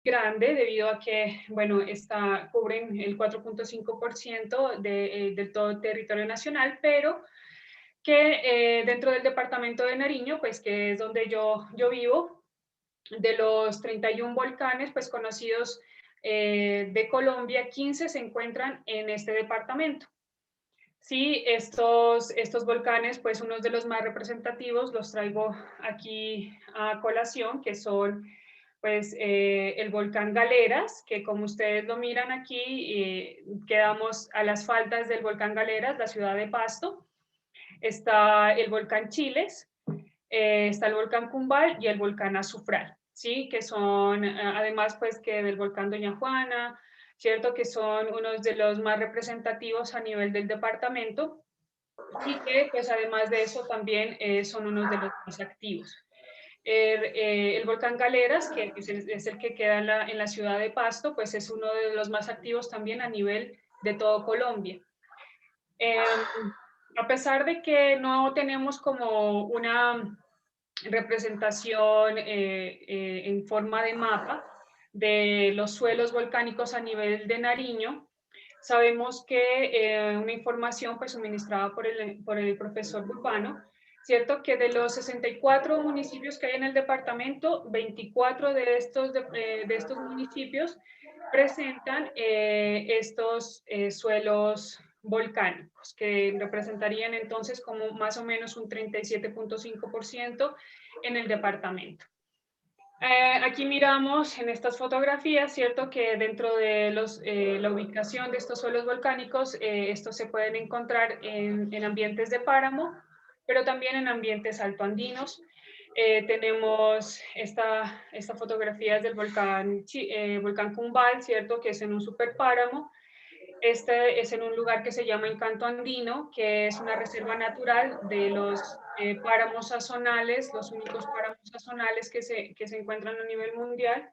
grande debido a que, bueno, cubren el 4.5% del todo el territorio nacional, pero que dentro del departamento de Nariño, pues que es donde yo vivo, de los 31 volcanes pues conocidos de Colombia, 15 se encuentran en este departamento. Sí, estos volcanes, pues unos de los más representativos, los traigo aquí a colación, que son pues el volcán Galeras, que como ustedes lo miran aquí, quedamos a las faldas del volcán Galeras, la ciudad de Pasto. Está el volcán Chiles, está el volcán Cumbal y el volcán Azufral, ¿sí? Que son, además, pues que del volcán Doña Juana, ¿cierto? Que son unos de los más representativos a nivel del departamento y que, pues además de eso, también son unos de los más activos. El volcán Galeras, que es el que queda en la ciudad de Pasto, pues es uno de los más activos también a nivel de todo Colombia. Eh, a pesar de que no tenemos como una representación en forma de mapa de los suelos volcánicos a nivel de Nariño, sabemos que una información pues suministrada por el profesor Burbano, ¿cierto? Que de los 64 municipios que hay en el departamento, 24 de estos municipios presentan estos suelos volcánicos, que representarían entonces como más o menos un 37.5% en el departamento. Aquí miramos en estas fotografías, ¿cierto? Que dentro de la ubicación de estos suelos volcánicos, estos se pueden encontrar en ambientes de páramo, pero también en ambientes altoandinos. Tenemos esta fotografía del volcán Cumbal, ¿cierto? Que es en un superpáramo. Este es en un lugar que se llama Encanto Andino, que es una reserva natural de los páramos sazonales, los únicos páramos sazonales que se encuentran a nivel mundial.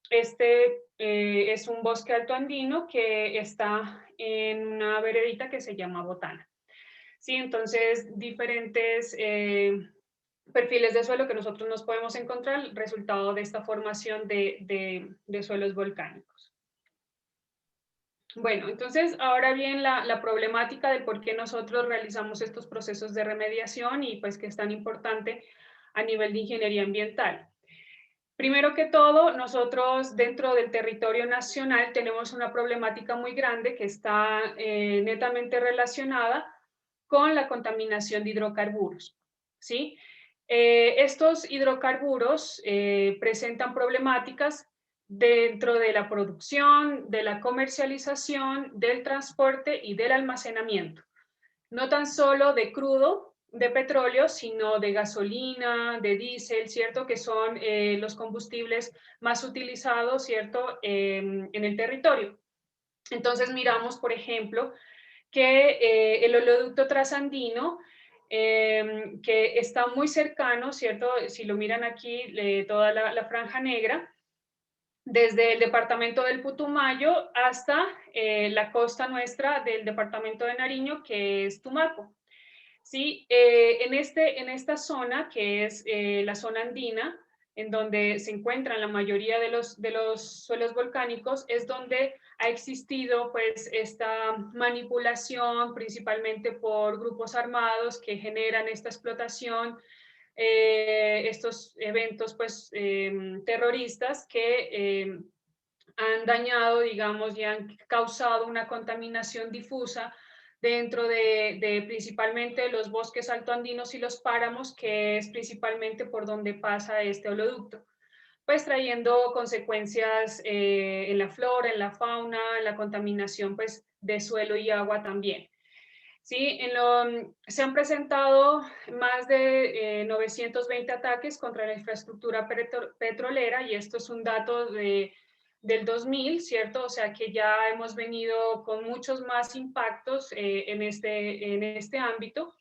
Este es un bosque alto andino que está en una veredita que se llama Botana. Sí, entonces diferentes perfiles de suelo que nosotros nos podemos encontrar, resultado de esta formación de suelos volcánicos. Bueno, entonces ahora bien la problemática de por qué nosotros realizamos estos procesos de remediación y pues que es tan importante a nivel de ingeniería ambiental. Primero que todo, nosotros dentro del territorio nacional tenemos una problemática muy grande que está netamente relacionada con la contaminación de hidrocarburos, ¿sí? Estos hidrocarburos presentan problemáticas dentro de la producción, de la comercialización, del transporte y del almacenamiento. No tan solo de crudo, de petróleo, sino de gasolina, de diésel, ¿cierto? Que son los combustibles más utilizados, ¿cierto? En el territorio. Entonces miramos, por ejemplo, que el oleoducto trasandino, que está muy cercano, ¿cierto? Si lo miran aquí, toda la franja negra, desde el departamento del Putumayo hasta la costa nuestra del departamento de Nariño, que es Tumaco. Sí, en esta zona, que es la zona andina, en donde se encuentran la mayoría de los suelos volcánicos, es donde ha existido pues esta manipulación, principalmente por grupos armados que generan esta explotación, estos eventos pues terroristas que han dañado, digamos, y han causado una contaminación difusa dentro de principalmente los bosques altoandinos y los páramos, que es principalmente por donde pasa este oleoducto, pues trayendo consecuencias en la flora, en la fauna, en la contaminación pues de suelo y agua también. Sí, se han presentado más de 920 ataques contra la infraestructura petrolera y esto es un dato del 2000, ¿cierto? O sea que ya hemos venido con muchos más impactos en este ámbito.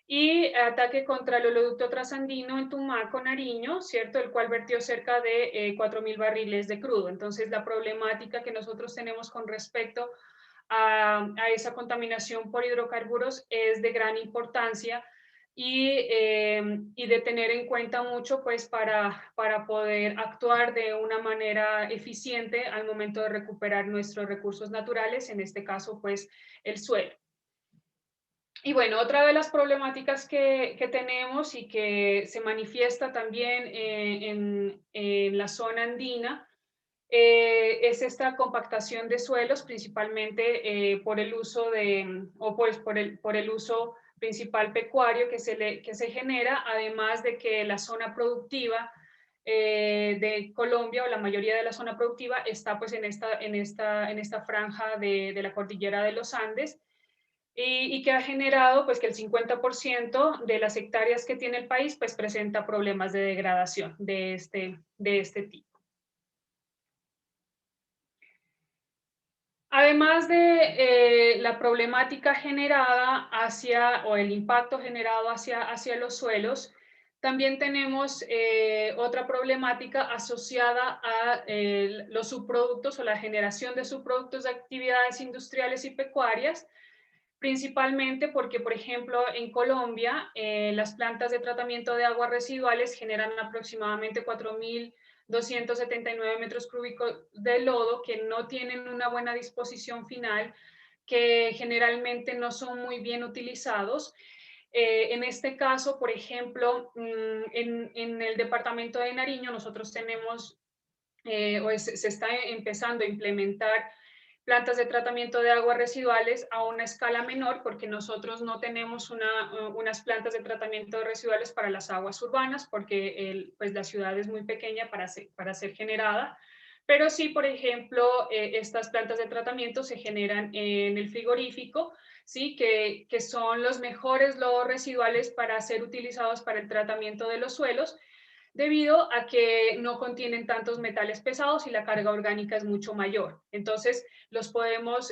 Y ataque contra el oleoducto trasandino en Tumaco, Nariño, ¿cierto? El cual vertió cerca de 4.000 barriles de crudo. Entonces, la problemática que nosotros tenemos con respecto a esa contaminación por hidrocarburos es de gran importancia y de tener en cuenta mucho pues para poder actuar de una manera eficiente al momento de recuperar nuestros recursos naturales, en este caso pues el suelo. Y bueno, otra de las problemáticas que tenemos y que se manifiesta también en la zona andina es esta compactación de suelos, principalmente por el uso o pues por el uso principal pecuario que se genera, además de que la zona productiva de Colombia o la mayoría de la zona productiva está pues en esta franja de la cordillera de los Andes y que ha generado pues que el 50% de las hectáreas que tiene el país pues presenta problemas de degradación de este tipo. Además de la problemática generada o el impacto generado hacia los suelos, también tenemos otra problemática asociada a los subproductos o la generación de subproductos de actividades industriales y pecuarias, principalmente porque, por ejemplo, en Colombia, las plantas de tratamiento de aguas residuales generan aproximadamente 4.279 metros cúbicos de lodo que no tienen una buena disposición final, que generalmente no son muy bien utilizados. En este caso, por ejemplo, en el departamento de Nariño, nosotros tenemos, se está empezando a implementar plantas de tratamiento de aguas residuales a una escala menor, porque nosotros no tenemos unas plantas de tratamiento de residuales para las aguas urbanas, porque pues la ciudad es muy pequeña para ser generada, pero sí, por ejemplo, estas plantas de tratamiento se generan en el frigorífico, ¿sí? Que son los mejores lodos residuales para ser utilizados para el tratamiento de los suelos, debido a que no contienen tantos metales pesados y la carga orgánica es mucho mayor. Entonces, los podemos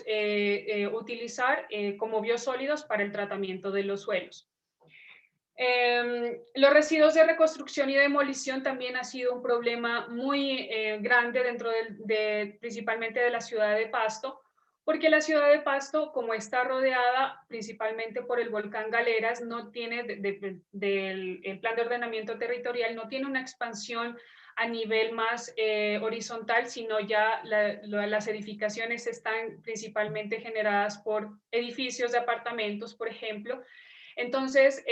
utilizar como biosólidos para el tratamiento de los suelos. Los residuos de reconstrucción y demolición también ha sido un problema muy grande dentro principalmente de la ciudad de Pasto, porque la ciudad de Pasto, como está rodeada principalmente por el volcán Galeras, no tiene, el plan de ordenamiento territorial, no tiene una expansión a nivel más horizontal, sino ya las edificaciones están principalmente generadas por edificios de apartamentos, por ejemplo. Entonces,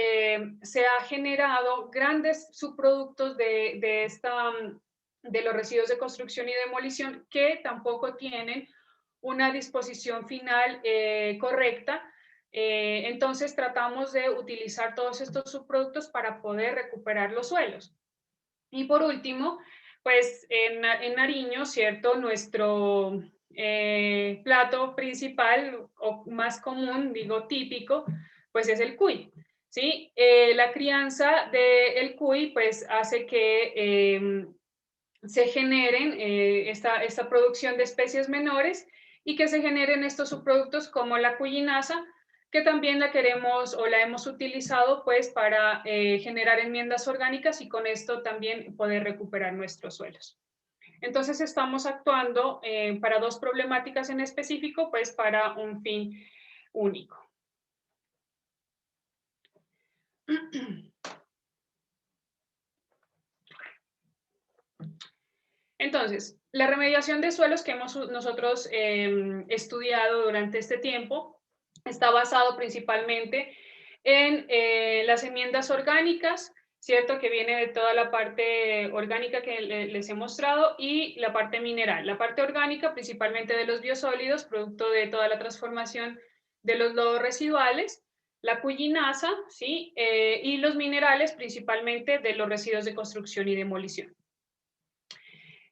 se ha generado grandes subproductos de los residuos de construcción y demolición que tampoco tienen una disposición final correcta. Entonces, tratamos de utilizar todos estos subproductos para poder recuperar los suelos. Y por último, pues en Nariño, ¿cierto? Nuestro plato principal o más común, digo típico, pues es el cuy, ¿sí? La crianza del cuy pues hace que se generen esta producción de especies menores y que se generen estos subproductos como la cuyinaza, que también la queremos o la hemos utilizado pues para generar enmiendas orgánicas y con esto también poder recuperar nuestros suelos. Entonces estamos actuando para dos problemáticas en específico, pues para un fin único. Entonces, la remediación de suelos que hemos nosotros estudiado durante este tiempo está basado principalmente en las enmiendas orgánicas, ¿cierto? Que viene de toda la parte orgánica que les he mostrado y la parte mineral. La parte orgánica principalmente de los biosólidos, producto de toda la transformación de los lodos residuales, la cuyinasa, ¿sí? Y los minerales principalmente de los residuos de construcción y demolición.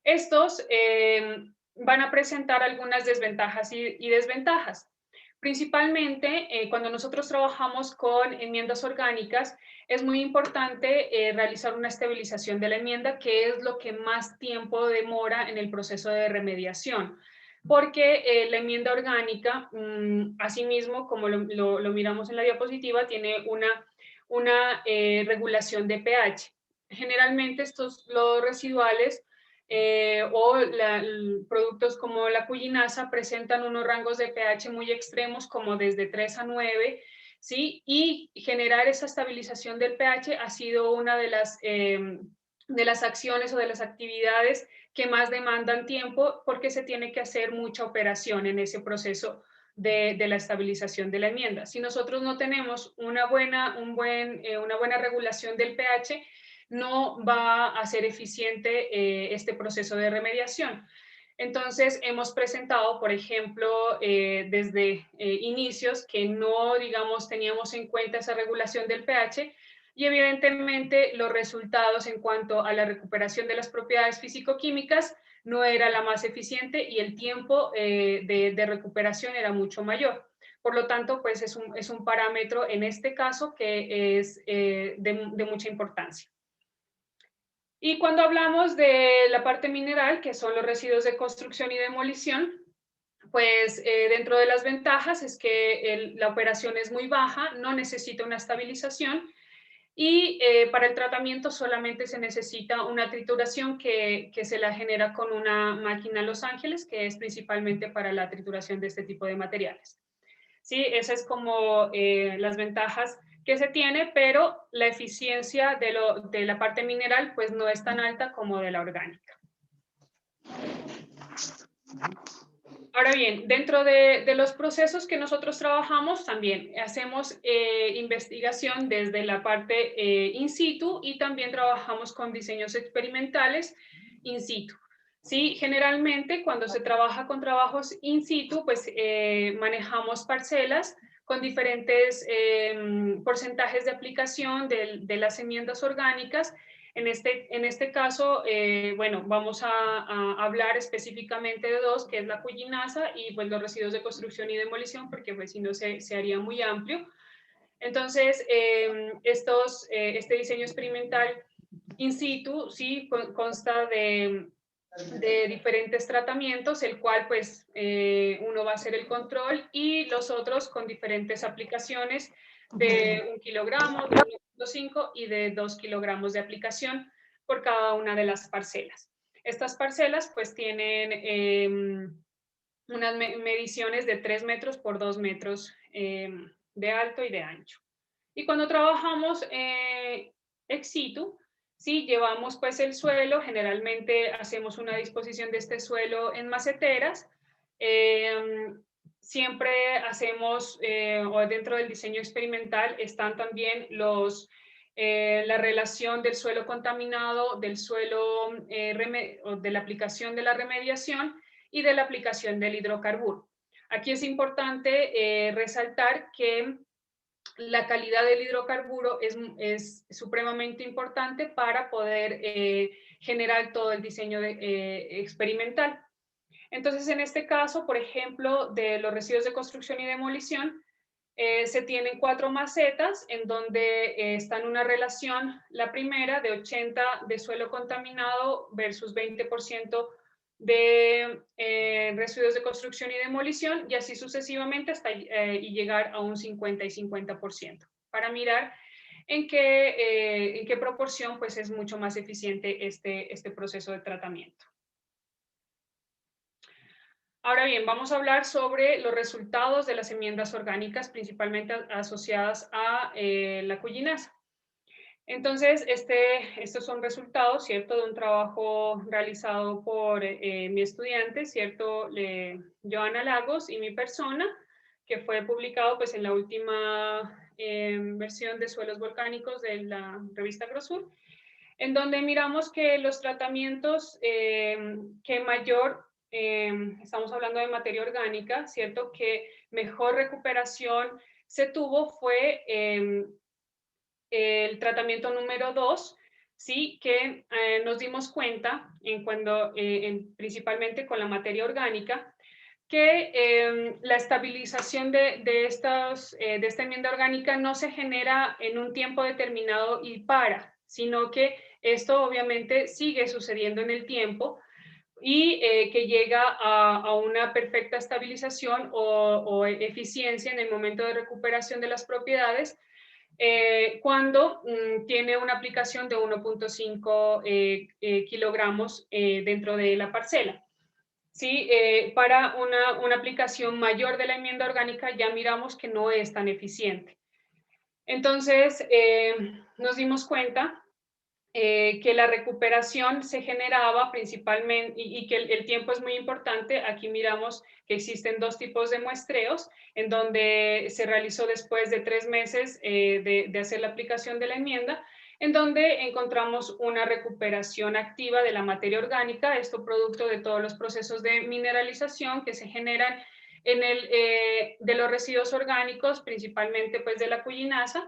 Estos van a presentar algunas desventajas y desventajas. Principalmente, cuando nosotros trabajamos con enmiendas orgánicas, es muy importante realizar una estabilización de la enmienda, que es lo que más tiempo demora en el proceso de remediación. Porque la enmienda orgánica, asimismo, como lo miramos en la diapositiva, tiene una regulación de pH. Generalmente estos lodos residuales productos como la cuyinasa presentan unos rangos de pH muy extremos, como desde 3 a 9, ¿sí? Y generar esa estabilización del pH ha sido una de las acciones o de las actividades que más demandan tiempo porque se tiene que hacer mucha operación en ese proceso de la estabilización de la enmienda. Si nosotros no tenemos una buena regulación del pH, no va a ser eficiente este proceso de remediación. Entonces, hemos presentado, por ejemplo, desde inicios que no, digamos, teníamos en cuenta esa regulación del pH y evidentemente los resultados en cuanto a la recuperación de las propiedades físico-químicas no era la más eficiente y el tiempo de recuperación era mucho mayor. Por lo tanto, pues es un parámetro en este caso que es de mucha importancia. Y cuando hablamos de la parte mineral, que son los residuos de construcción y demolición, pues dentro de las ventajas es que la operación es muy baja, no necesita una estabilización y para el tratamiento solamente se necesita una trituración que se la genera con una máquina Los Ángeles, que es principalmente para la trituración de este tipo de materiales. ¿Sí? Esas es como las ventajas que se tiene, pero la eficiencia de la parte mineral pues no es tan alta como de la orgánica. Ahora bien, dentro de los procesos que nosotros trabajamos, también hacemos investigación desde la parte in situ y también trabajamos con diseños experimentales in situ. Sí, generalmente cuando se trabaja con trabajos in situ, pues manejamos parcelas con diferentes porcentajes de aplicación de las enmiendas orgánicas. En este caso, bueno, vamos a hablar específicamente de dos, que es la cuginasa y pues los residuos de construcción y demolición, porque pues si no se haría muy amplio. Entonces, este diseño experimental in situ, sí, consta de diferentes tratamientos, el cual pues uno va a hacer el control y los otros con diferentes aplicaciones de 1 kilogramo, de 1.5 y de 2 kilogramos de aplicación por cada una de las parcelas. Estas parcelas pues tienen unas mediciones de 3 metros por 2 metros de alto y de ancho. Y cuando trabajamos ex situ, sí, llevamos pues el suelo, generalmente hacemos una disposición de este suelo en maceteras, siempre hacemos, o dentro del diseño experimental están también la relación del suelo contaminado, del suelo, de la aplicación de la remediación y de la aplicación del hidrocarburo. Aquí es importante resaltar que la calidad del hidrocarburo es supremamente importante para poder generar todo el diseño experimental. Entonces, en este caso, por ejemplo, de los residuos de construcción y demolición, se tienen 4 macetas en donde está en una relación, la primera de 80 de suelo contaminado versus 20% de residuos de construcción y demolición y así sucesivamente hasta y llegar a un 50 y 50% para mirar en qué proporción pues es mucho más eficiente este proceso de tratamiento. Ahora bien, vamos a hablar sobre los resultados de las enmiendas orgánicas, principalmente asociadas a la cuginasa. Entonces, estos son resultados, ¿cierto?, de un trabajo realizado por mi estudiante, ¿cierto?, Joana Lagos y mi persona, que fue publicado pues en la última versión de suelos volcánicos de la revista Agrosur, en donde miramos que los tratamientos que mayor, estamos hablando de materia orgánica, ¿cierto?, que mejor recuperación se tuvo fue el tratamiento número 2, sí, que nos dimos cuenta, principalmente con la materia orgánica, que la estabilización de esta enmienda orgánica no se genera en un tiempo determinado y sino que esto obviamente sigue sucediendo en el tiempo y que llega a una perfecta estabilización o eficiencia en el momento de recuperación de las propiedades cuando tiene una aplicación de 1.5 kilogramos dentro de la parcela. ¿Sí? Para una aplicación mayor de la enmienda orgánica ya miramos que no es tan eficiente. Entonces, nos dimos cuenta que la recuperación se generaba principalmente y que el tiempo es muy importante. Aquí miramos que existen dos tipos de muestreos, en donde se realizó después de 3 meses de hacer la aplicación de la enmienda, en donde encontramos una recuperación activa de la materia orgánica, esto producto de todos los procesos de mineralización que se generan de los residuos orgánicos, principalmente pues de la culinasa,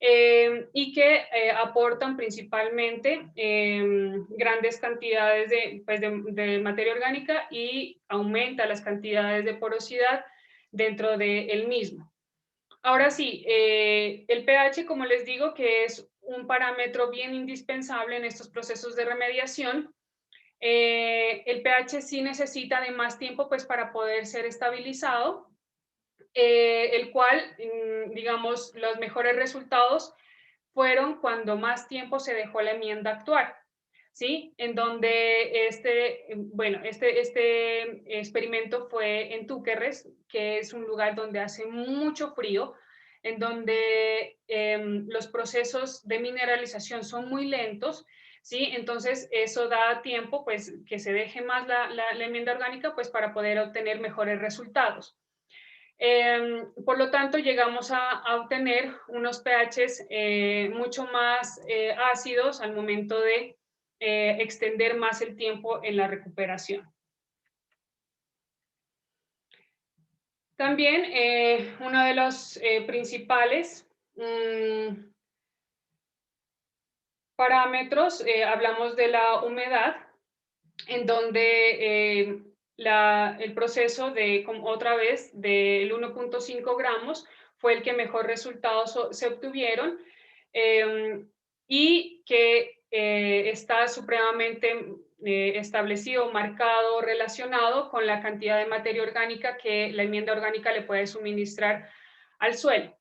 y que aportan principalmente grandes cantidades de materia orgánica y aumenta las cantidades de porosidad dentro del mismo. Ahora sí, el pH, como les digo, que es un parámetro bien indispensable en estos procesos de remediación. El pH sí necesita de más tiempo pues, para poder ser estabilizado, el cual, digamos, los mejores resultados fueron cuando más tiempo se dejó la enmienda actuar, ¿sí? En donde este experimento fue en Túquerres, que es un lugar donde hace mucho frío, en donde los procesos de mineralización son muy lentos, ¿sí? Entonces, eso da tiempo, pues, que se deje más la enmienda orgánica, pues, para poder obtener mejores resultados. Por lo tanto, llegamos a obtener unos pHs mucho más ácidos al momento de extender más el tiempo en la recuperación. También uno de los principales parámetros, hablamos de la humedad, en donde el proceso de, otra vez, del 1.5 gramos fue el que mejor resultados se obtuvieron, y que está supremamente establecido, marcado, relacionado con la cantidad de materia orgánica que la enmienda orgánica le puede suministrar al suelo.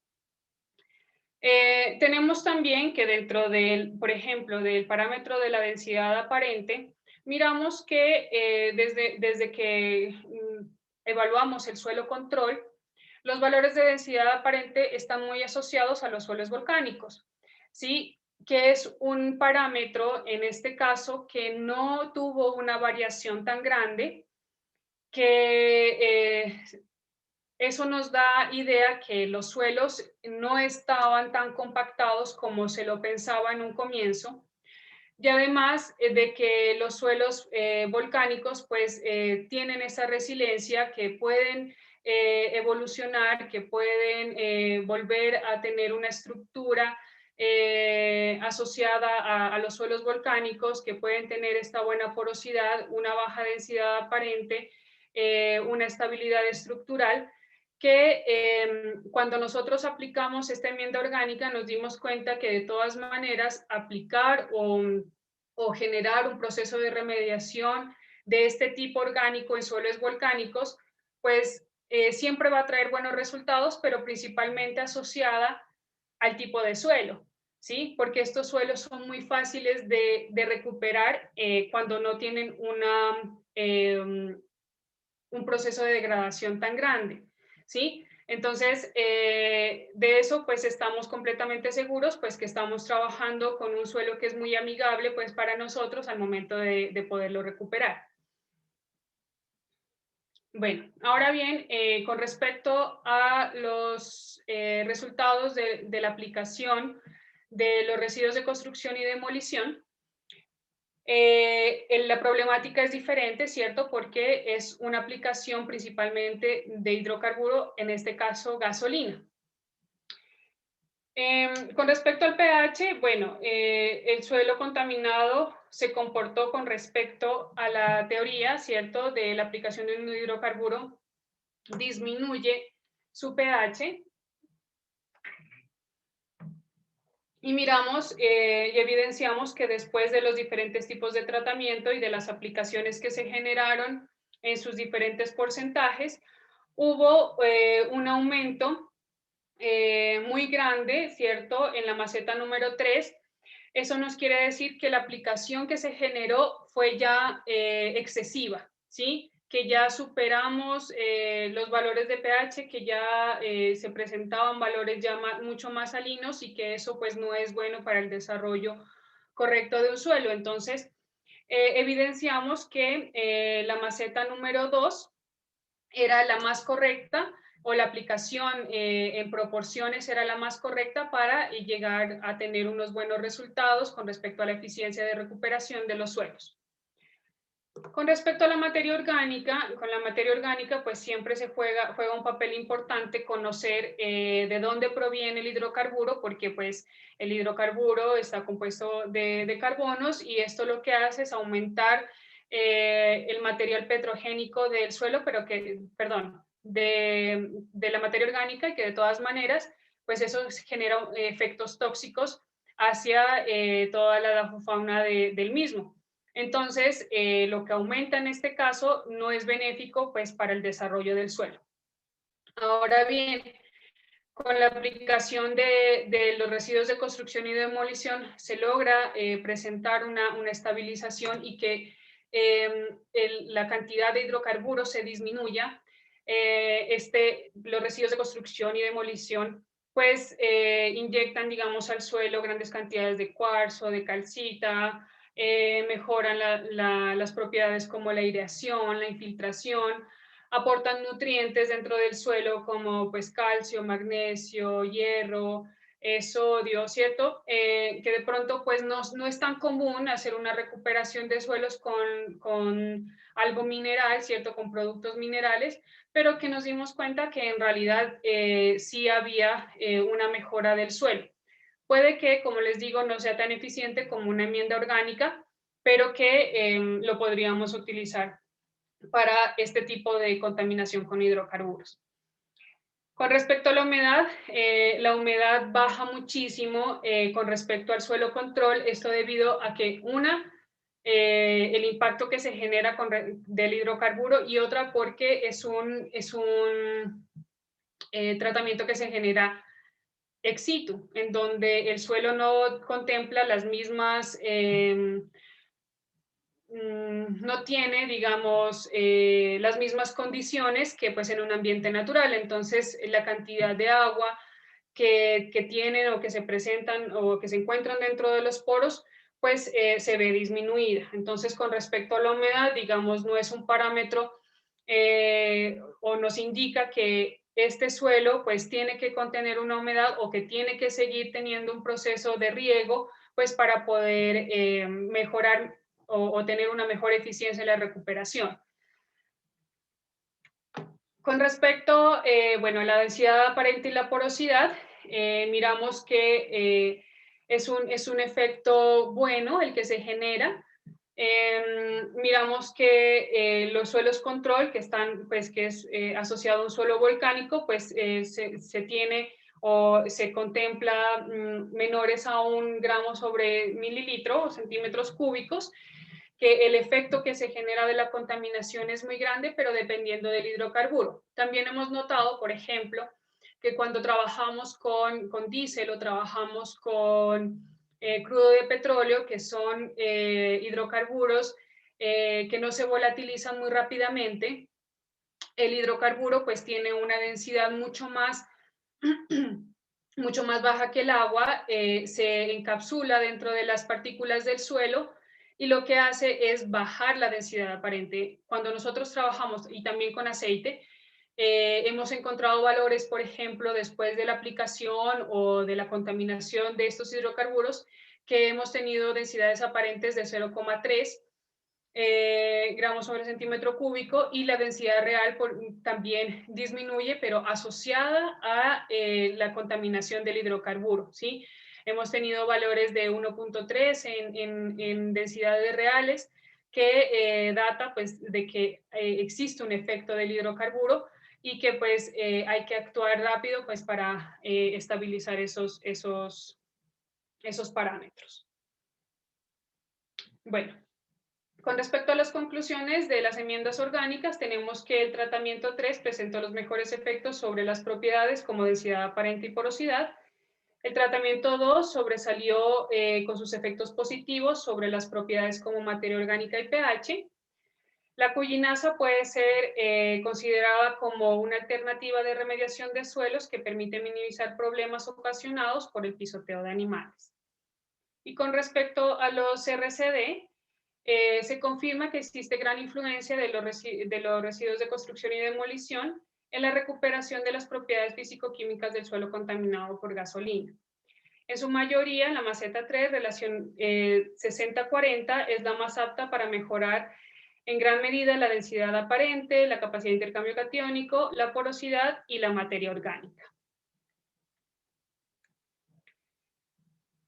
Tenemos también que dentro del, por ejemplo, del parámetro de la densidad aparente, miramos que desde que evaluamos el suelo control, los valores de densidad aparente están muy asociados a los suelos volcánicos, ¿sí? Que es un parámetro, en este caso, que no tuvo una variación tan grande, que eso nos da idea que los suelos no estaban tan compactados como se lo pensaba en un comienzo, y además de que los suelos volcánicos pues tienen esa resiliencia, que pueden evolucionar, que pueden volver a tener una estructura asociada a los suelos volcánicos, que pueden tener esta buena porosidad, una baja densidad aparente, una estabilidad estructural, que cuando nosotros aplicamos esta enmienda orgánica nos dimos cuenta que de todas maneras aplicar o generar un proceso de remediación de este tipo orgánico en suelos volcánicos, pues siempre va a traer buenos resultados, pero principalmente asociada al tipo de suelo, ¿sí? Porque estos suelos son muy fáciles de recuperar cuando no tienen un proceso de degradación tan grande, ¿sí? Entonces, de eso pues estamos completamente seguros, pues que estamos trabajando con un suelo que es muy amigable pues para nosotros al momento de poderlo recuperar. Bueno, ahora bien, con respecto a los resultados de la aplicación de los residuos de construcción y demolición, la problemática es diferente, ¿cierto? Porque es una aplicación principalmente de hidrocarburo, en este caso gasolina. Con respecto al pH, bueno, el suelo contaminado se comportó con respecto a la teoría, ¿cierto? De la aplicación de un hidrocarburo, disminuye su pH. Y miramos y evidenciamos que después de los diferentes tipos de tratamiento y de las aplicaciones que se generaron en sus diferentes porcentajes, hubo un aumento muy grande, ¿cierto? En la maceta número 3. Eso nos quiere decir que la aplicación que se generó fue ya excesiva, ¿sí? que ya superamos los valores de pH, que ya se presentaban valores ya mucho más salinos y que eso pues no es bueno para el desarrollo correcto de un suelo. Entonces, evidenciamos que la maceta número 2 era la más correcta o la aplicación en proporciones era la más correcta para llegar a tener unos buenos resultados con respecto a la eficiencia de recuperación de los suelos. Con respecto a la materia orgánica, con la materia orgánica pues siempre se juega un papel importante conocer de dónde proviene el hidrocarburo, porque pues el hidrocarburo está compuesto de carbonos y esto lo que hace es aumentar el material petrogénico del suelo, pero que, perdón, de la materia orgánica y que de todas maneras pues eso genera efectos tóxicos hacia toda la fauna del mismo. Entonces, lo que aumenta en este caso no es benéfico pues, para el desarrollo del suelo. Ahora bien, con la aplicación de los residuos de construcción y demolición se logra presentar una estabilización y que la cantidad de hidrocarburos se disminuya. Los residuos de construcción y demolición pues inyectan, digamos, al suelo grandes cantidades de cuarzo, de calcita, mejoran las propiedades como la aireación, la infiltración, aportan nutrientes dentro del suelo como pues calcio, magnesio, hierro, sodio, ¿cierto? Que de pronto pues no es tan común hacer una recuperación de suelos con algo mineral, ¿cierto? Con productos minerales, pero que nos dimos cuenta que en realidad sí había una mejora del suelo. Puede que, como les digo, no sea tan eficiente como una enmienda orgánica, pero que lo podríamos utilizar para este tipo de contaminación con hidrocarburos. Con respecto a la humedad baja muchísimo con respecto al suelo control, esto debido a que el impacto que se genera del hidrocarburo y otra porque es un tratamiento que se genera ex situ, en donde el suelo no contempla las mismas no tiene, digamos, las mismas condiciones que pues en un ambiente natural. Entonces, la cantidad de agua que tienen o que se presentan o que se encuentran dentro de los poros, pues se ve disminuida. Entonces, con respecto a la humedad, digamos, no es un parámetro o nos indica que este suelo pues tiene que contener una humedad o que tiene que seguir teniendo un proceso de riego pues para poder mejorar o tener una mejor eficiencia en la recuperación. Con respecto, bueno, a la densidad aparente y la porosidad, miramos que es un efecto bueno el que se genera. Miramos que los suelos control, que están, pues, que es asociado a un suelo volcánico, pues se tiene o se contempla menores a 1 gramo sobre mililitro o centímetros cúbicos, que el efecto que se genera de la contaminación es muy grande, pero dependiendo del hidrocarburo. También hemos notado, por ejemplo, que cuando trabajamos con diésel o trabajamos con crudo de petróleo, que son hidrocarburos que no se volatilizan muy rápidamente, el hidrocarburo pues tiene una densidad mucho más baja que el agua, se encapsula dentro de las partículas del suelo y lo que hace es bajar la densidad aparente. Cuando nosotros trabajamos, y también con aceite, hemos encontrado valores, por ejemplo, después de la aplicación o de la contaminación de estos hidrocarburos, que hemos tenido densidades aparentes de 0,3 gramos sobre centímetro cúbico y la densidad real también disminuye, pero asociada a la contaminación del hidrocarburo, ¿sí? Hemos tenido valores de 1,3 en densidades reales que data pues de que existe un efecto del hidrocarburo y que pues hay que actuar rápido pues para estabilizar esos parámetros. Bueno, con respecto a las conclusiones de las enmiendas orgánicas, tenemos que el tratamiento 3 presentó los mejores efectos sobre las propiedades como densidad aparente y porosidad. El tratamiento 2 sobresalió con sus efectos positivos sobre las propiedades como materia orgánica y pH. La culinasa puede ser considerada como una alternativa de remediación de suelos que permite minimizar problemas ocasionados por el pisoteo de animales. Y con respecto a los RCD, se confirma que existe gran influencia de los residuos de construcción y demolición en la recuperación de las propiedades físico-químicas del suelo contaminado por gasolina. En su mayoría, la maceta 3, relación 60-40, es la más apta para mejorar en gran medida la densidad aparente, la capacidad de intercambio catiónico, la porosidad y la materia orgánica.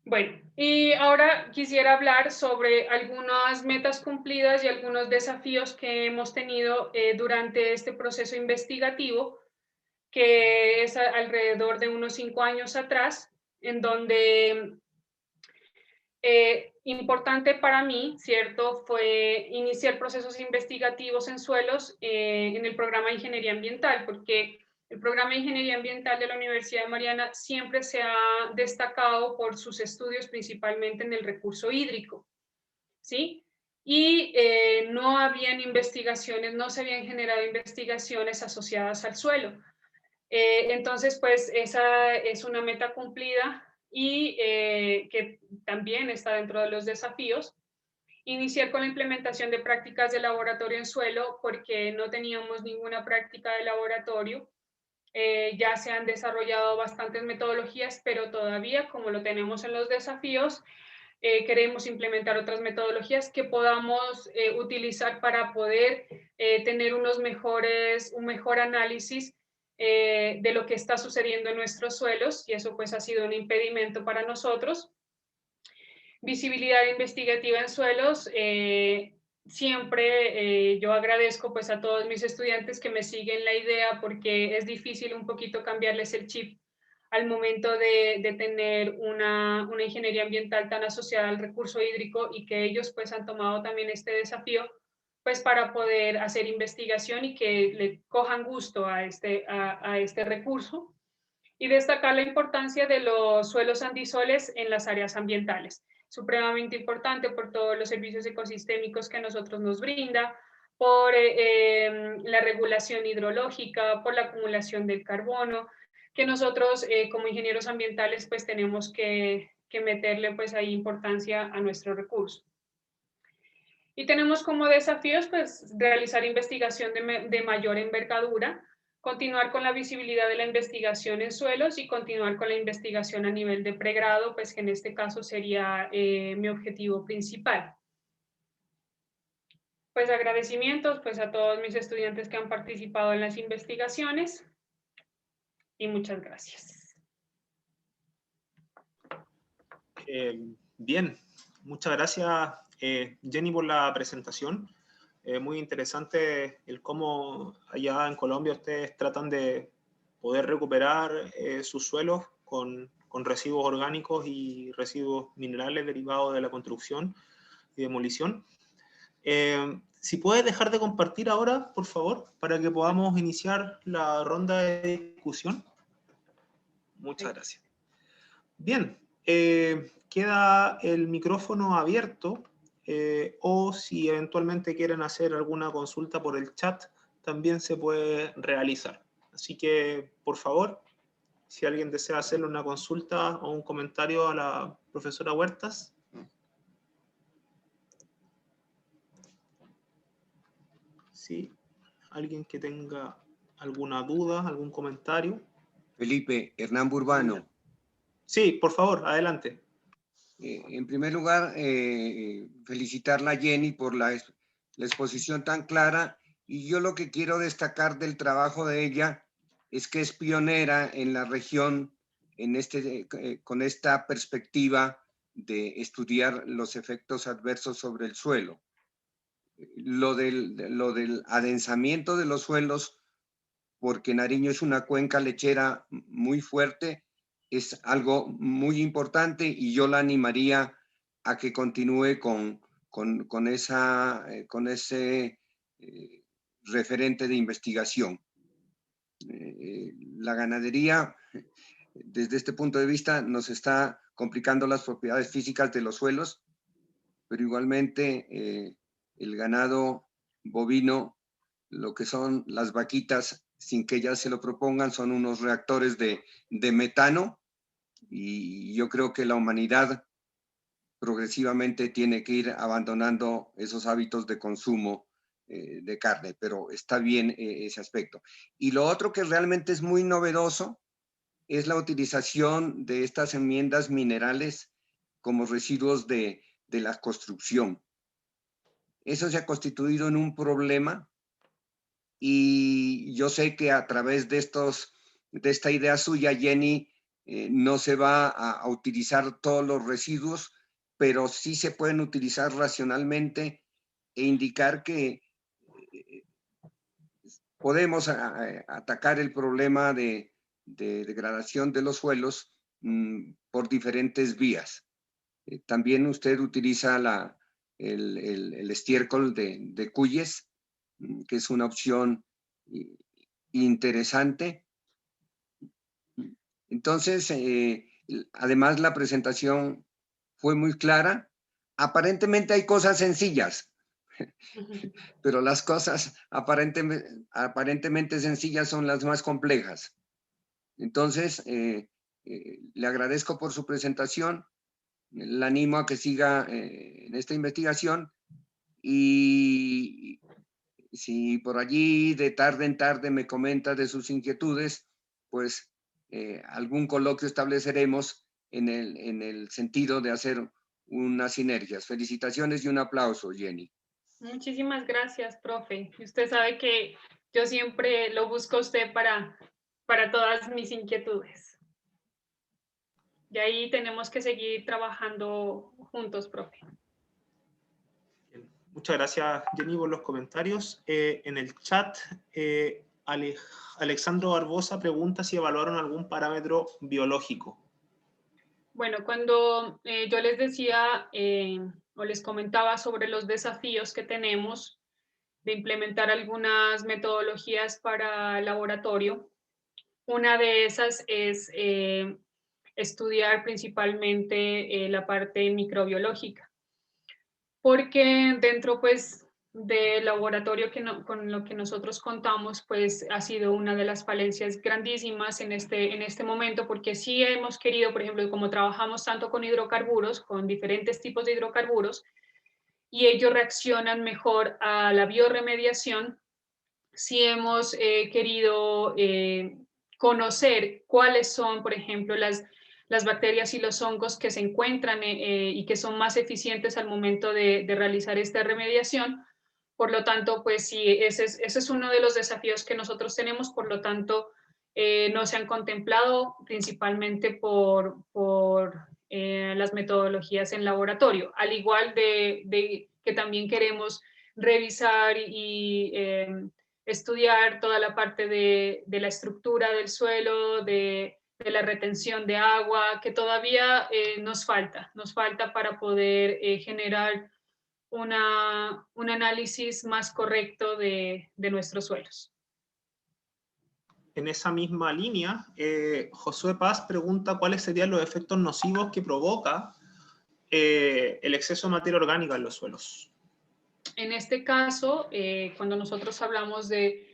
Bueno, y ahora quisiera hablar sobre algunas metas cumplidas y algunos desafíos que hemos tenido durante este proceso investigativo, que es alrededor de unos 5 años atrás, en donde importante para mí, ¿cierto?, fue iniciar procesos investigativos en suelos en el programa de Ingeniería Ambiental, porque el programa de Ingeniería Ambiental de la Universidad de Mariana siempre se ha destacado por sus estudios principalmente en el recurso hídrico, ¿sí? Y no habían investigaciones, no se habían generado investigaciones asociadas al suelo. Entonces, pues esa es una meta cumplida y que también está dentro de los desafíos. Iniciar con la implementación de prácticas de laboratorio en suelo porque no teníamos ninguna práctica de laboratorio. Ya se han desarrollado bastantes metodologías, pero todavía, como lo tenemos en los desafíos, queremos implementar otras metodologías que podamos utilizar para poder tener un mejor análisis de lo que está sucediendo en nuestros suelos, y eso pues ha sido un impedimento para nosotros. Visibilidad investigativa en suelos. Siempre yo agradezco pues a todos mis estudiantes que me siguen la idea, porque es difícil un poquito cambiarles el chip al momento de tener una ingeniería ambiental tan asociada al recurso hídrico, y que ellos pues han tomado también este desafío pues para poder hacer investigación y que le cojan gusto a este recurso. Y destacar la importancia de los suelos andisoles en las áreas ambientales. Supremamente importante por todos los servicios ecosistémicos que nosotros nos brinda, por la regulación hidrológica, por la acumulación del carbono, que nosotros como ingenieros ambientales pues tenemos que meterle pues ahí importancia a nuestro recurso. Y tenemos como desafíos pues realizar investigación de mayor envergadura, continuar con la visibilidad de la investigación en suelos y continuar con la investigación a nivel de pregrado, pues que en este caso sería mi objetivo principal. Pues agradecimientos pues a todos mis estudiantes que han participado en las investigaciones, y muchas gracias. Bien, muchas gracias Jenny por la presentación. Muy interesante el cómo allá en Colombia ustedes tratan de poder recuperar sus suelos con residuos orgánicos y residuos minerales derivados de la construcción y demolición. Si puedes dejar de compartir ahora, por favor, para que podamos iniciar la ronda de discusión. Muchas gracias. Bien, queda el micrófono abierto, o si eventualmente quieren hacer alguna consulta por el chat, también se puede realizar. Así que, por favor, si alguien desea hacerle una consulta o un comentario a la profesora Huertas. Sí, alguien que tenga alguna duda, algún comentario. Felipe, Hernán Burbano. Sí, por favor, adelante. En primer lugar, felicitarla a Jenny por la exposición tan clara, y yo lo que quiero destacar del trabajo de ella es que es pionera en la región con esta perspectiva de estudiar los efectos adversos sobre el suelo. Lo del adensamiento de los suelos, porque Nariño es una cuenca lechera muy fuerte, es algo muy importante, y yo la animaría a que continúe con ese referente de investigación. La ganadería, desde este punto de vista, nos está complicando las propiedades físicas de los suelos, pero igualmente el ganado bovino, lo que son las vaquitas, sin que ellas se lo propongan, son unos reactores de metano, y yo creo que la humanidad progresivamente tiene que ir abandonando esos hábitos de consumo de carne, pero está bien ese aspecto. Y lo otro que realmente es muy novedoso es la utilización de estas enmiendas minerales como residuos de la construcción. Eso se ha constituido en un problema, y yo sé que a través de esta idea suya, Jenny, no se va a utilizar todos los residuos, pero sí se pueden utilizar racionalmente e indicar que podemos atacar el problema de degradación de los suelos por diferentes vías. También usted utiliza el estiércol de cuyes, que es una opción interesante. Entonces, además la presentación fue muy clara. Aparentemente hay cosas sencillas, pero las cosas aparentemente sencillas son las más complejas. Entonces, le agradezco por su presentación, le animo a que siga en esta investigación, y si por allí de tarde en tarde me comenta de sus inquietudes, pues algún coloquio estableceremos en el sentido de hacer unas sinergias. Felicitaciones y un aplauso, Jenny. Muchísimas gracias, profe. Usted sabe que yo siempre lo busco a usted para todas mis inquietudes. Y ahí tenemos que seguir trabajando juntos, profe. Bien. Muchas gracias, Jenny, por los comentarios. En el chat, Alexandro Barbosa pregunta si evaluaron algún parámetro biológico. Bueno, cuando yo les decía o les comentaba sobre los desafíos que tenemos de implementar algunas metodologías para laboratorio, una de esas es estudiar principalmente la parte microbiológica, porque dentro pues del laboratorio con lo que nosotros contamos, pues ha sido una de las falencias grandísimas en este momento, porque sí hemos querido, por ejemplo, como trabajamos tanto con hidrocarburos, con diferentes tipos de hidrocarburos, y ellos reaccionan mejor a la biorremediación, sí hemos querido conocer cuáles son, por ejemplo, las bacterias y los hongos que se encuentran y que son más eficientes al momento de realizar esta remediación. Por lo tanto, pues sí, ese es uno de los desafíos que nosotros tenemos, por lo tanto, no se han contemplado principalmente por las metodologías en laboratorio, al igual de que también queremos revisar y estudiar toda la parte de la estructura del suelo, de la retención de agua, que todavía nos falta para poder generar un análisis más correcto de nuestros suelos. En esa misma línea, Josué Paz pregunta cuáles serían los efectos nocivos que provoca el exceso de materia orgánica en los suelos. En este caso, cuando nosotros hablamos de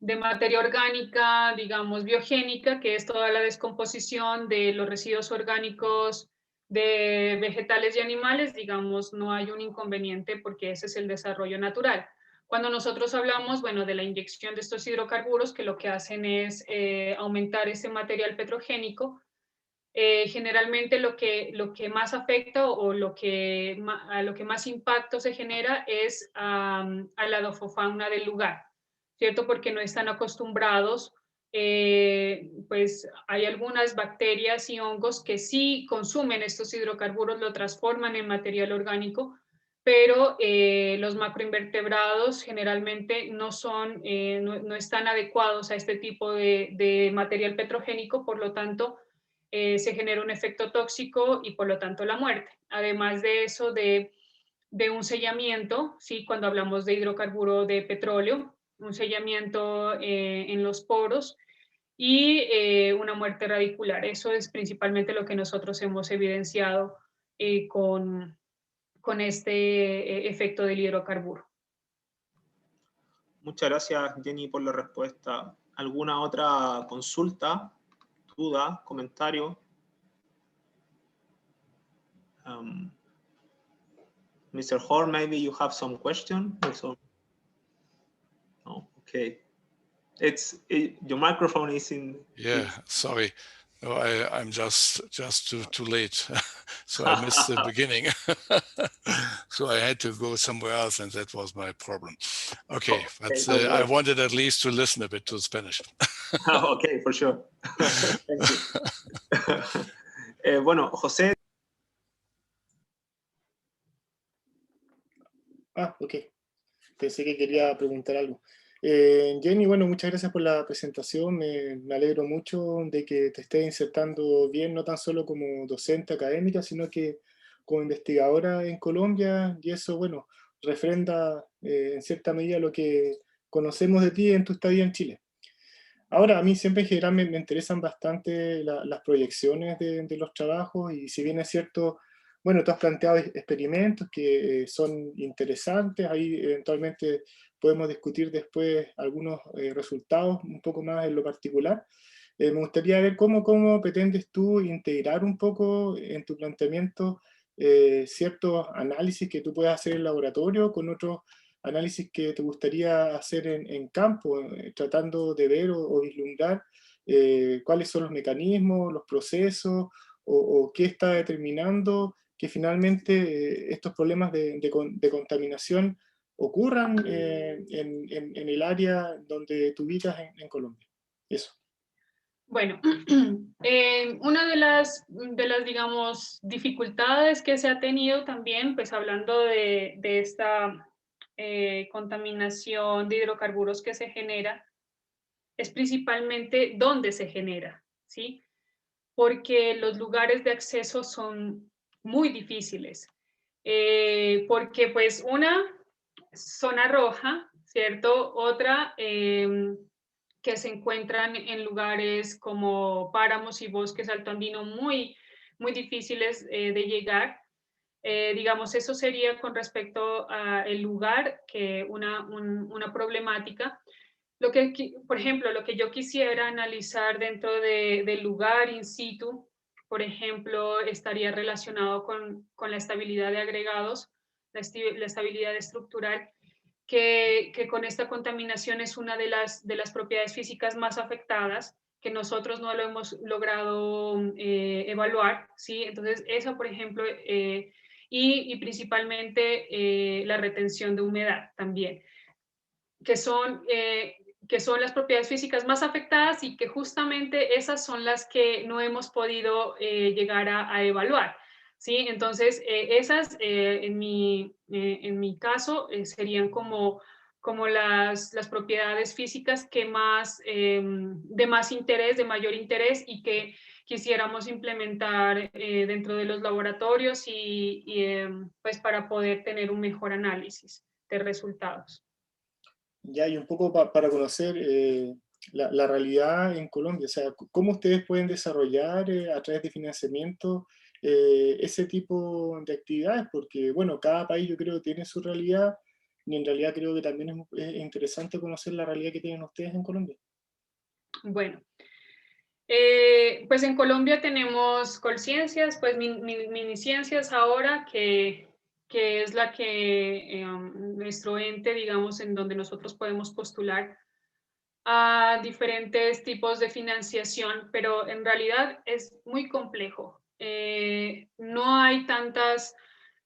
materia orgánica, digamos, biogénica, que es toda la descomposición de los residuos orgánicos de vegetales y animales, digamos, no hay un inconveniente porque ese es el desarrollo natural. Cuando nosotros hablamos, bueno, de la inyección de estos hidrocarburos, que lo que hacen es aumentar ese material petrogénico, generalmente lo que más afecta o a lo que más impacto se genera es a la dofofauna del lugar, ¿cierto? Porque no están acostumbrados, pues hay algunas bacterias y hongos que sí consumen estos hidrocarburos, lo transforman en material orgánico, pero los macroinvertebrados generalmente no están adecuados a este tipo de material petrogénico, por lo tanto, se genera un efecto tóxico y por lo tanto la muerte. Además de eso, de un sellamiento, ¿sí? Cuando hablamos de hidrocarburo de petróleo, un sellamiento en los poros y una muerte radicular. Eso es principalmente lo que nosotros hemos evidenciado con este efecto del hidrocarburo. Muchas gracias, Jenny, por la respuesta. ¿Alguna otra consulta, duda, comentario? Mr. Horn, maybe you have some question? No, okay. Your microphone is in. Yeah, sorry. No, I'm just too late. So I missed the beginning. So I had to go somewhere else, and that was my problem. Okay, but I wanted at least to listen a bit to Spanish. Okay, for sure. Thank you. Bueno, José. Ok. Pensé que quería preguntar algo. Jenny, bueno, muchas gracias por la presentación. Me alegro mucho de que te estés insertando bien, no tan solo como docente académica, sino que como investigadora en Colombia, y eso, bueno, refrenda en cierta medida lo que conocemos de ti en tu estadía en Chile. Ahora, a mí siempre en general me interesan bastante las proyecciones de los trabajos, y si bien es cierto, bueno, tú has planteado experimentos que son interesantes, ahí eventualmente podemos discutir después algunos resultados un poco más en lo particular. Me gustaría ver cómo pretendes tú integrar un poco en tu planteamiento ciertos análisis que tú puedas hacer en laboratorio con otros análisis que te gustaría hacer en campo, tratando de ver o vislumbrar cuáles son los mecanismos, los procesos, o qué está determinando que finalmente estos problemas de contaminación ocurran en el área donde tú ubicas en Colombia. Eso. Bueno, una de las, digamos, dificultades que se ha tenido también, pues hablando de esta contaminación de hidrocarburos que se genera, es principalmente dónde se genera, ¿sí? Porque los lugares de acceso son muy difíciles. Porque pues una, zona roja, ¿cierto? Otra, que se encuentran en lugares como páramos y bosques altoandinos muy difíciles de llegar. Digamos, eso sería con respecto al lugar, que una problemática. Por ejemplo, lo que yo quisiera analizar dentro del lugar in situ, por ejemplo, estaría relacionado con la estabilidad de agregados, la estabilidad estructural, que con esta contaminación es una de las propiedades físicas más afectadas, que nosotros no lo hemos logrado evaluar, ¿sí? Entonces, eso, por ejemplo, y principalmente la retención de humedad también, que son las propiedades físicas más afectadas, y que justamente esas son las que no hemos podido llegar a evaluar, ¿sí? Entonces, esas en mi caso serían como las propiedades físicas que más, de más interés, de mayor interés, y que quisiéramos implementar dentro de los laboratorios y pues para poder tener un mejor análisis de resultados. Ya, y un poco para conocer la realidad en Colombia, o sea, cómo ustedes pueden desarrollar a través de financiamiento ese tipo de actividades, porque, bueno, cada país yo creo que tiene su realidad, y en realidad creo que también es interesante conocer la realidad que tienen ustedes en Colombia. Bueno, pues en Colombia tenemos Colciencias, pues Miniciencias ahora, que es la que nuestro ente, digamos, en donde nosotros podemos postular a diferentes tipos de financiación, pero en realidad es muy complejo. No hay tantas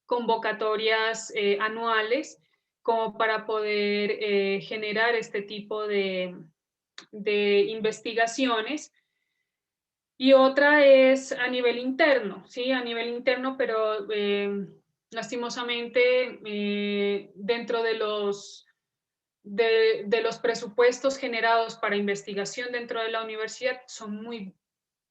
convocatorias anuales como para poder generar este tipo de investigaciones. Y otra es a nivel interno, ¿sí? A nivel interno, pero lastimosamente dentro de los presupuestos generados para investigación dentro de la universidad son muy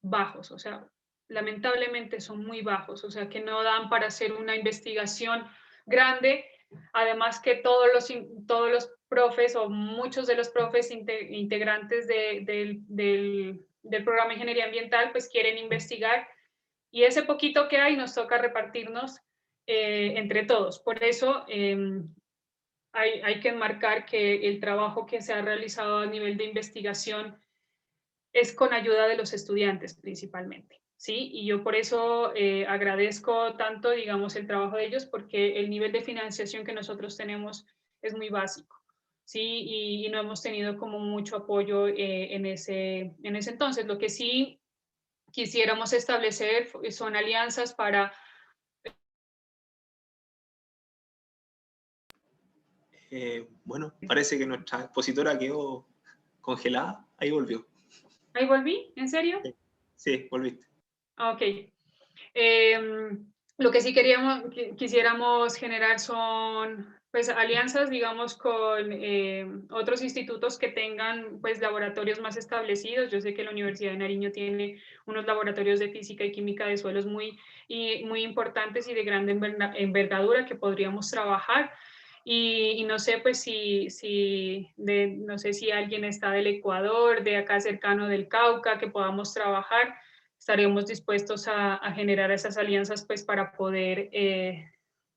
bajos, o sea, lamentablemente son muy bajos, o sea, que no dan para hacer una investigación grande. Además que todos los profes, o muchos de los profes integrantes del programa de Ingeniería Ambiental, pues quieren investigar, y ese poquito que hay nos toca repartirnos entre todos. Por eso hay que enmarcar que el trabajo que se ha realizado a nivel de investigación es con ayuda de los estudiantes principalmente, ¿sí? Y yo por eso agradezco tanto, digamos, el trabajo de ellos, porque el nivel de financiación que nosotros tenemos es muy básico, ¿sí? Y no hemos tenido como mucho apoyo en ese entonces. Lo que sí quisiéramos establecer son alianzas para... Bueno, parece que nuestra expositora quedó congelada. Ahí volvió. ¿Ahí volví? ¿En serio? Sí, sí, volviste. Ok. Lo que sí quisiéramos generar son pues alianzas, digamos, con otros institutos que tengan pues laboratorios más establecidos. Yo sé que la Universidad de Nariño tiene unos laboratorios de física y química de suelos muy importantes y de gran envergadura que podríamos trabajar. Y no sé, pues no sé si alguien está del Ecuador, de acá cercano del Cauca, que podamos trabajar. Estaríamos dispuestos a generar esas alianzas pues para poder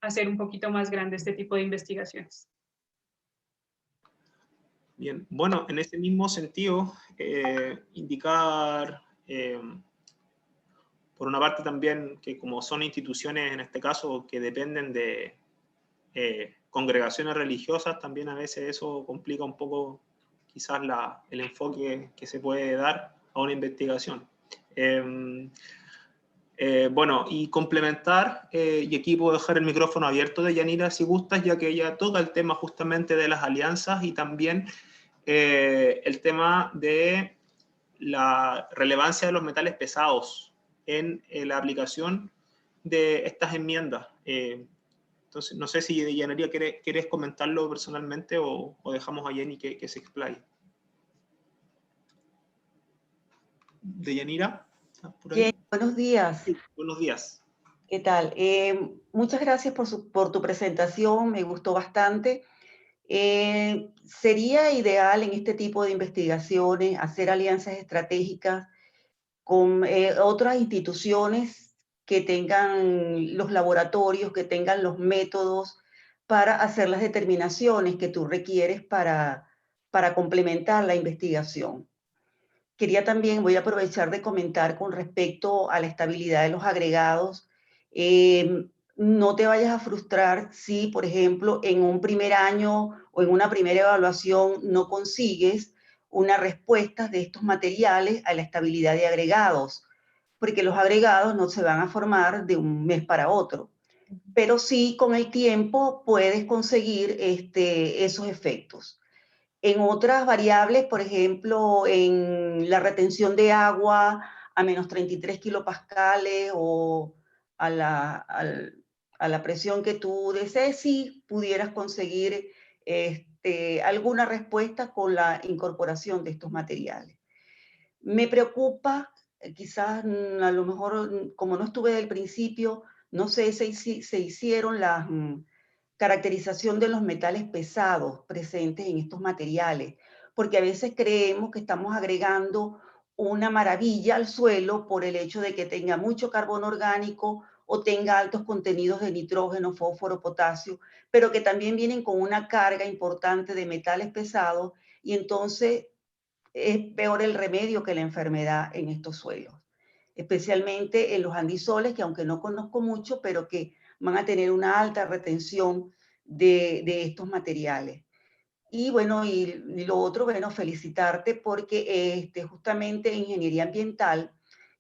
hacer un poquito más grande este tipo de investigaciones. Bien, bueno, en ese mismo sentido, indicar, por una parte también, que como son instituciones, en este caso, que dependen de congregaciones religiosas, también a veces eso complica un poco quizás el enfoque que se puede dar a una investigación. Bueno, y complementar, y aquí puedo dejar el micrófono abierto de Yanira si gustas, ya que ella toca el tema justamente de las alianzas y también el tema de la relevancia de los metales pesados en la aplicación de estas enmiendas. Entonces, no sé si Yanira quieres comentarlo personalmente o dejamos a Jenny que se explaye. ¿De Yanira? Jenny, buenos días. Sí, buenos días. ¿Qué tal? Muchas gracias por tu presentación, me gustó bastante. Sería ideal en este tipo de investigaciones hacer alianzas estratégicas con otras instituciones que tengan los laboratorios, que tengan los métodos para hacer las determinaciones que tú requieres para complementar la investigación. Quería también, voy a aprovechar de comentar con respecto a la estabilidad de los agregados. No te vayas a frustrar si, por ejemplo, en un primer año o en una primera evaluación no consigues una respuesta de estos materiales a la estabilidad de agregados, porque los agregados no se van a formar de un mes para otro, pero sí con el tiempo puedes conseguir esos efectos. En otras variables, por ejemplo, en la retención de agua a menos 33 kilopascales o a la presión que tú desees, sí pudieras conseguir alguna respuesta con la incorporación de estos materiales. Me preocupa, quizás a lo mejor, como no estuve del principio, no sé si se hicieron las caracterización de los metales pesados presentes en estos materiales, porque a veces creemos que estamos agregando una maravilla al suelo por el hecho de que tenga mucho carbono orgánico o tenga altos contenidos de nitrógeno, fósforo, potasio, pero que también vienen con una carga importante de metales pesados y entonces es peor el remedio que la enfermedad en estos suelos, especialmente en los andisoles, que aunque no conozco mucho, pero que van a tener una alta retención de estos materiales. Y bueno, y lo otro, bueno, felicitarte porque justamente en ingeniería ambiental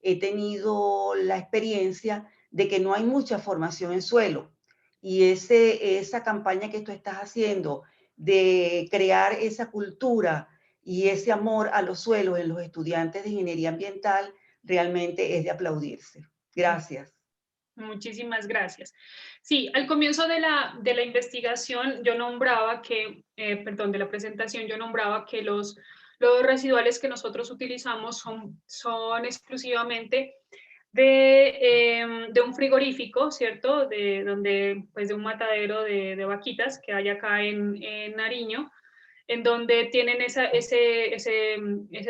he tenido la experiencia de que no hay mucha formación en suelo. Y esa campaña que tú estás haciendo de crear esa cultura y ese amor a los suelos en los estudiantes de ingeniería ambiental realmente es de aplaudirse. Gracias. Muchísimas gracias. Sí, al comienzo de la investigación yo nombraba que, perdón, de la presentación yo nombraba que los residuales que nosotros utilizamos son exclusivamente de un frigorífico, ¿cierto? Pues de un matadero de vaquitas que hay acá en Nariño, en donde tienen ese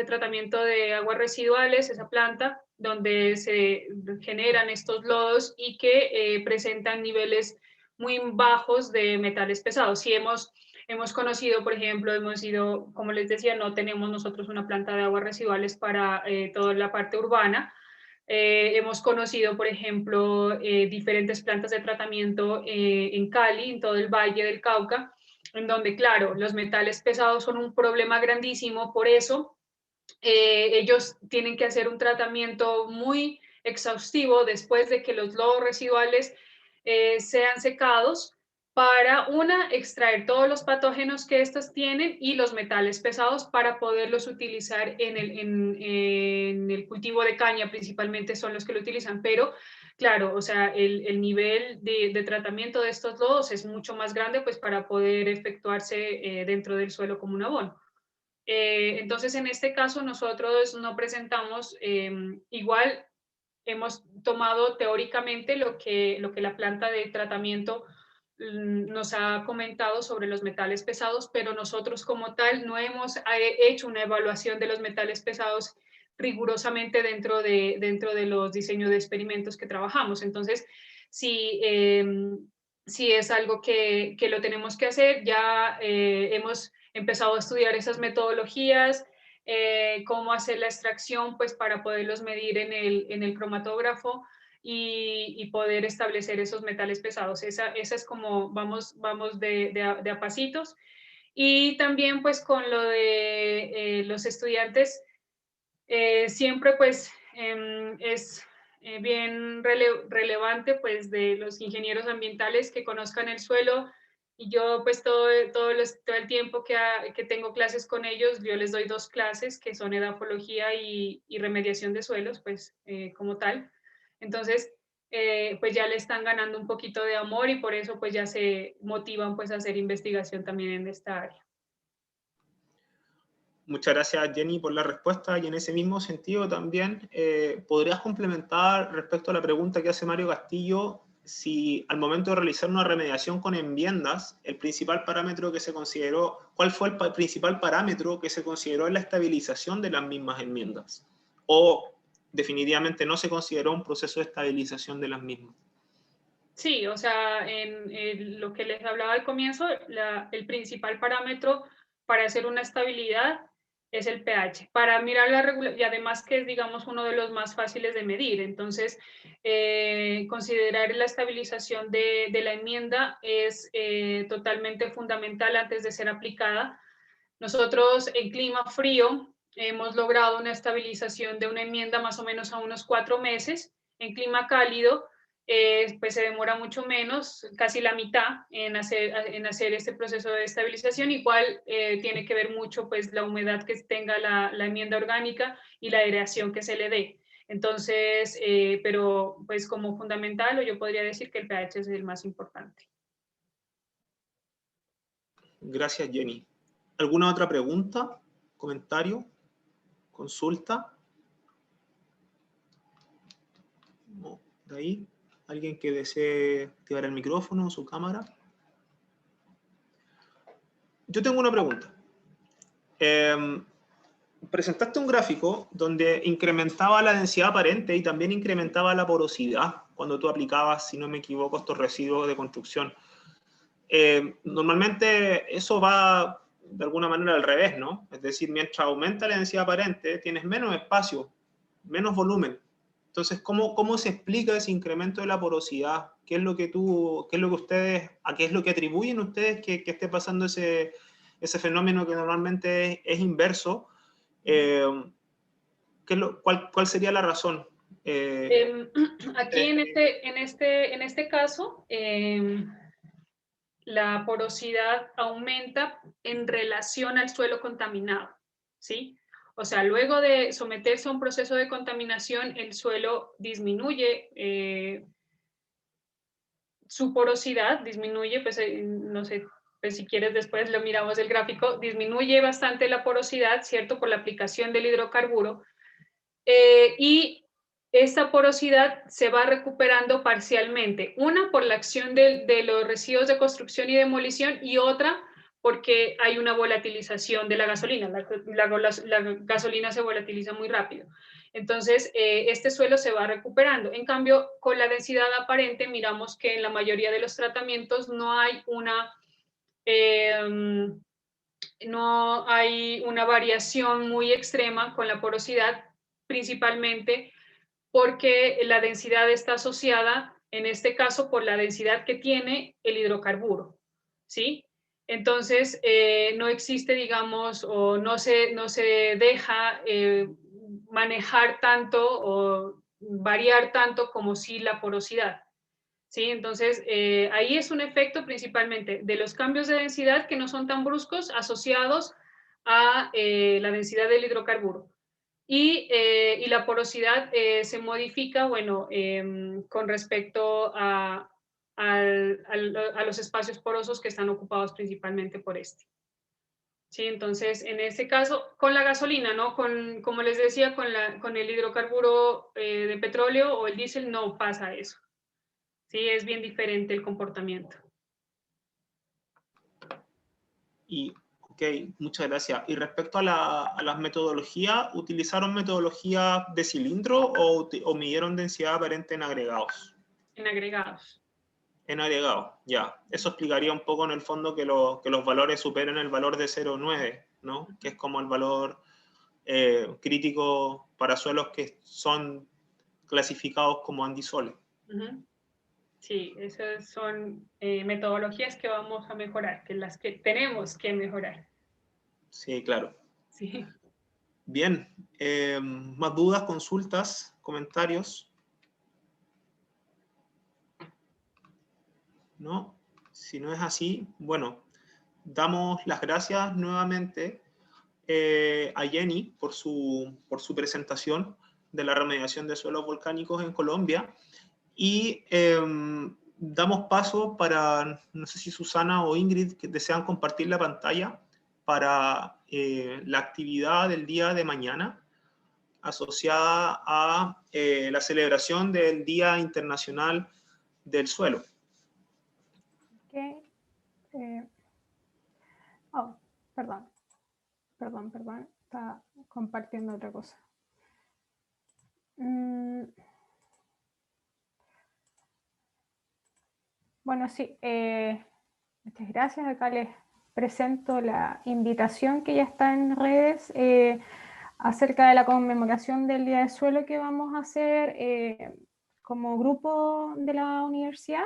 tratamiento de aguas residuales, esa planta, donde se generan estos lodos y que presentan niveles muy bajos de metales pesados. Si hemos Hemos conocido, por ejemplo, hemos ido, como les decía, no tenemos nosotros una planta de aguas residuales para toda la parte urbana. Hemos conocido, por ejemplo, diferentes plantas de tratamiento en Cali, en todo el Valle del Cauca, en donde, claro, los metales pesados son un problema grandísimo, por eso ellos tienen que hacer un tratamiento muy exhaustivo después de que los lodos residuales sean secados para, extraer todos los patógenos que estos tienen y los metales pesados para poderlos utilizar en el cultivo de caña, principalmente son los que lo utilizan, pero claro, o sea, el nivel de tratamiento de estos lodos es mucho más grande pues para poder efectuarse dentro del suelo como un abono. Entonces, en este caso, nosotros no presentamos, igual hemos tomado teóricamente lo que la planta de tratamiento nos ha comentado sobre los metales pesados, pero nosotros como tal no hemos hecho una evaluación de los metales pesados rigurosamente dentro de los diseños de experimentos que trabajamos. Entonces, si es algo que lo tenemos que hacer, ya hemos empezado a estudiar esas metodologías, cómo hacer la extracción pues para poderlos medir en el cromatógrafo y poder establecer esos metales pesados. Esa es como vamos de a pasitos. Y también pues con lo de los estudiantes, siempre pues es bien relevante pues de los ingenieros ambientales que conozcan el suelo, y yo pues todo el tiempo que tengo clases con ellos, yo les doy 2 clases que son edafología y remediación de suelos, pues como tal. Entonces, pues ya le están ganando un poquito de amor y por eso pues ya se motivan pues a hacer investigación también en esta área. Muchas gracias, Jenny, por la respuesta, y en ese mismo sentido también, ¿podrías complementar respecto a la pregunta que hace Mario Castillo, si al momento de realizar una remediación con enmiendas, el principal parámetro que se consideró, cuál fue el principal parámetro que se consideró en la estabilización de las mismas enmiendas? ¿O definitivamente no se consideró un proceso de estabilización de las mismas? Sí, o sea, en lo que les hablaba al comienzo, el principal parámetro para hacer una estabilidad es el pH, para mirar la regularidad, y además que es, digamos, uno de los más fáciles de medir. Entonces, considerar la estabilización de la enmienda es totalmente fundamental antes de ser aplicada. Nosotros en clima frío hemos logrado una estabilización de una enmienda más o menos a unos 4 meses. En clima cálido, pues se demora mucho menos, casi la mitad en hacer este proceso de estabilización. Igual tiene que ver mucho pues la humedad que tenga la enmienda orgánica y la aireación que se le dé. Entonces, pero pues como fundamental, o yo podría decir que el pH es el más importante. Gracias, Jenny. ¿Alguna otra pregunta, comentario, consulta? No, de ahí. ¿Alguien que desee activar el micrófono o su cámara? Yo tengo una pregunta. Presentaste un gráfico donde incrementaba la densidad aparente y también incrementaba la porosidad cuando tú aplicabas, si no me equivoco, estos residuos de construcción. Normalmente eso va de alguna manera al revés, ¿no? Es decir, mientras aumenta la densidad aparente, tienes menos espacio, menos volumen. Entonces, ¿cómo se explica ese incremento de la porosidad? ¿A qué es lo que atribuyen ustedes que esté pasando ese fenómeno que normalmente es inverso? ¿Cuál sería la razón? Aquí en este caso, la porosidad aumenta en relación al suelo contaminado, ¿sí? O sea, luego de someterse a un proceso de contaminación, el suelo disminuye su porosidad, disminuye, pues no sé, pues si quieres después lo miramos el gráfico, disminuye bastante la porosidad, ¿cierto? Por la aplicación del hidrocarburo. Y esta porosidad se va recuperando parcialmente, una por la acción de los residuos de construcción y demolición, y otra porque hay una volatilización de la gasolina. La gasolina se volatiliza muy rápido. Entonces, este suelo se va recuperando. En cambio, con la densidad aparente, miramos que en la mayoría de los tratamientos no hay una no hay una variación muy extrema con la porosidad, principalmente porque la densidad está asociada, en este caso, por la densidad que tiene el hidrocarburo, ¿sí? Entonces, no existe, digamos, o no se deja manejar tanto o variar tanto como si la porosidad, ¿sí? Entonces, ahí es un efecto principalmente de los cambios de densidad que no son tan bruscos asociados a la densidad del hidrocarburo. Y la porosidad se modifica, bueno, con respecto a los espacios porosos que están ocupados principalmente por este. Sí, entonces, en este caso, con la gasolina, ¿no? Como les decía, con el hidrocarburo de petróleo o el diésel no pasa eso. Sí, es bien diferente el comportamiento. Y, ok, muchas gracias. Y respecto a las metodologías, ¿utilizaron metodología de cilindro o midieron densidad aparente en agregados? En agregados. En agregados, ya. Eso explicaría un poco en el fondo que los valores superen el valor de 0,9, ¿no? Que es como el valor crítico para suelos que son clasificados como andisoles. Sí, esas son metodologías que vamos a mejorar, que las que tenemos que mejorar. Sí, claro. Sí. Bien, ¿más dudas, consultas, comentarios? ¿No? Si no es así, bueno, damos las gracias nuevamente a Jenny por su presentación de la remediación de suelos volcánicos en Colombia y damos paso para, no sé si Susana o Ingrid que desean compartir la pantalla para la actividad del día de mañana asociada a la celebración del Día Internacional del Suelo. Okay. Oh, perdón. Estaba compartiendo otra cosa. Bueno, sí. Muchas gracias. Acá les presento la invitación que ya está en redes acerca de la conmemoración del Día del Suelo que vamos a hacer como grupo de la universidad,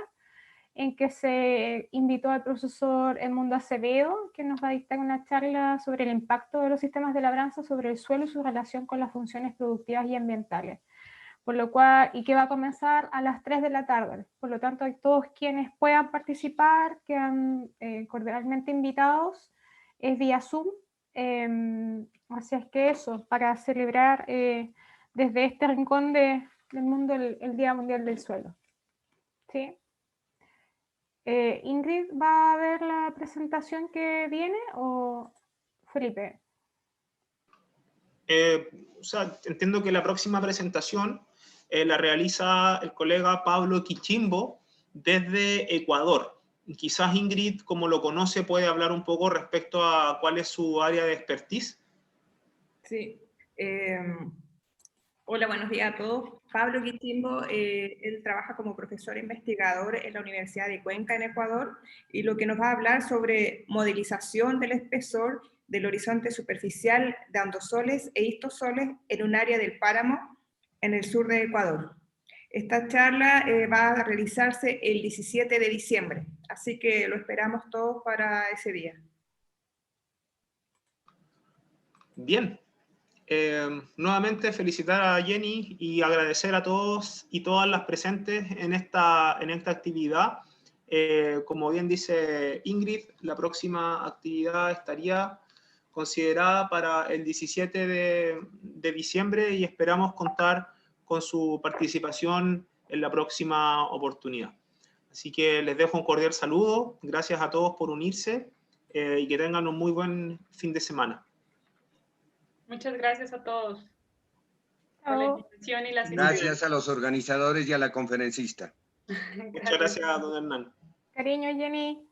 en que se invitó al profesor Edmundo Acevedo, que nos va a dictar una charla sobre el impacto de los sistemas de labranza sobre el suelo y su relación con las funciones productivas y ambientales. Por lo cual, y que va a comenzar a las 3 de la tarde. Por lo tanto, todos quienes puedan participar quedan cordialmente invitados. Es vía Zoom. Así es que eso, para celebrar desde este rincón del mundo el Día Mundial del Suelo. ¿Sí? ¿Ingrid va a ver la presentación que viene o Felipe? O sea, entiendo que la próxima presentación la realiza el colega Pablo Quichimbo desde Ecuador. Quizás Ingrid, como lo conoce, puede hablar un poco respecto a cuál es su área de expertise. Sí. Hola, buenos días a todos. Pablo Quichimbo, él trabaja como profesor investigador en la Universidad de Cuenca, en Ecuador, y lo que nos va a hablar sobre modelización del espesor del horizonte superficial de andosoles e histosoles en un área del páramo en el sur de Ecuador. Esta charla va a realizarse el 17 de diciembre, así que lo esperamos todos para ese día. Bien. Nuevamente felicitar a Jenny y agradecer a todos y todas las presentes en esta actividad. Como bien dice Ingrid, la próxima actividad estaría considerada para el 17 de diciembre y esperamos contar con su participación en la próxima oportunidad. Así que les dejo un cordial saludo, gracias a todos por unirse y que tengan un muy buen fin de semana. Muchas gracias a todos por la invitación y la asistencia. Gracias a los organizadores y a la conferencista. Muchas gracias, don Hernán. Cariño, Jenny.